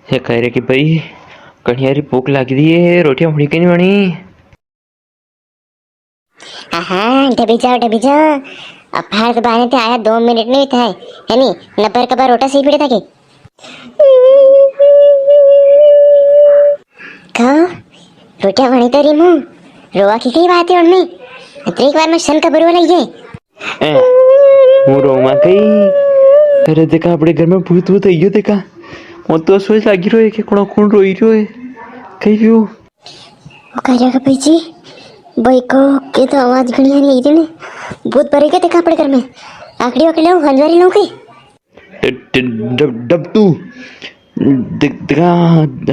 हे कह रहे कि भाई कन्यारी भूख लग रही है, रोटियां बनी कि नहीं बनी? हाँ डबी जाओ। अब बाहर से बाहर ते आया 2 मिनट नहीं था है नी नब्बर कबर रोटा सही पड़े था के कहो रोटियां बनी तो रही हूँ रोवा की कई बात है उनमें एक बार में शन कबर वाला ये હું રોમાં કઈ અરે દેખા આપણે ઘરમાં ભૂત ભૂત થઈ ગયો દેખા હું તો સોચ લાગી રહ્યો કે કોણ કોણ રોઈ રહ્યો है કઈ ગયું वो कह रहा भाई जी भाई को के तो आवाज घनी आ रही है ने भूत भरे के देखा अपने घर में आकड़ी आकड़ी लो हंजवारी लो के डब तू देखा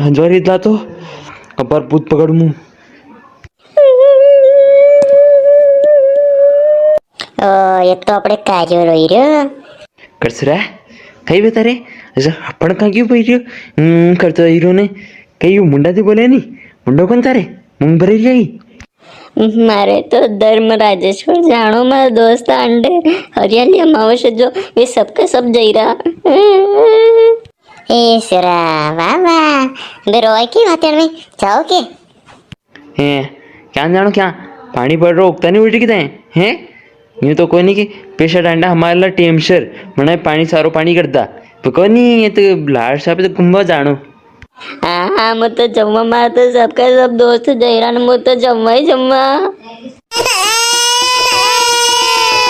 हंजवारी ला तो कपार भूत पकड़ मुँह एक तो अपने कार्य रोई रहो करसरा कई बता रे अपन कहाँ क्यों पही रहो करता हीरो ने कई मुंडा थी बोले नहीं मुंडो कौन तारे मुंग भरी जाई मारे तो धर्म राजेश्वर जानो मारा दोस्त अंडे हरियाली अमावस्या जो वे सबका सब जई रहा ए सरा वाह वाह बेरोए की बात में जाओ के हैं क्या जानो क्या पानी पड़ रहा उगता नहीं उल्टी कितने हैं यूँ तो कोई नहीं कि पेशा डांडा हमारे ला टेमशर मना पानी सारो पानी करता तो कोई नहीं ये तो लाड़ साहब तो कुंभा जानो हाँ मैं तो जम्मा मार तो सबका सब दोस्त जयरान मैं तो जम्मा ही जम्मा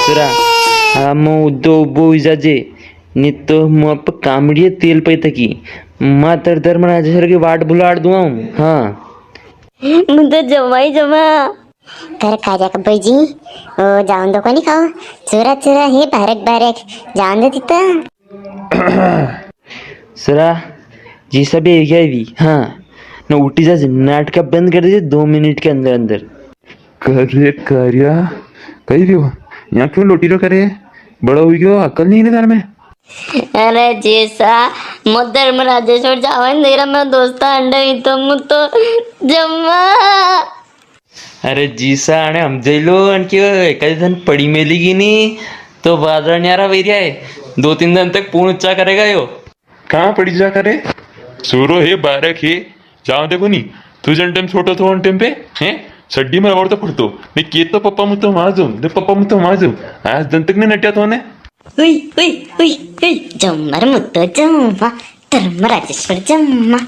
सुरा हाँ मैं उद्दो उब्बो इजाजे नित्तो मैं अब कामड़िये तेल पे तकी माँ तर धर्म राजेश्वर की वाट बुलाड़ दूँ हाँ मैं तो जम्मा ही जम्मा कर खा जा कब्बई जी ओ जाऊं दो को नहीं खाओ चूरा चूरा है बारक बारक जाऊं दो तिता सुरा जी सब एक है भी हाँ न उठी जा नाटक बंद कर दीजिए 2 मिनट के अंदर अंदर करे कार्या कही भी हो यहाँ क्यों लोटी रो करे बड़ा हुई क्यों अकल नहीं है घर में अरे जैसा मुद्दर में राजेश्वर जावन दे रहा मैं दोस्त अंडे ही तो मु तो जम्मा अरे जीसा आने हम जैलो आणखी एखादी दिन पडी मेली की नहीं तो बाजार न्यारा वेरिया है 2-3 दिन तक पूर्ण उच्चा करेगा यो कहाँ पड़ी जा करे सूरो है बारक है जाओ देखो नहीं तू जन टाइम छोटो तो टाइम पे हैं सड्डी में आवडतो पडतो मी केतो पप्पा मुतो माझो दे पप्पा मुतो माझो आज दन तक नाही नट्या तो ने उई उई उई उई जम्मर मुत्तो जम्मा धर्म राजेश्वर जम्मा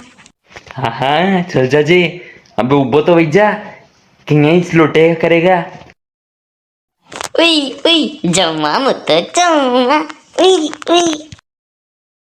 हाँ हाँ चल जा जी अबे उब्बो तो वही जा कि यहीं लोटे करेगा उई उई जम्मा मुत्तो जम्मा उई उई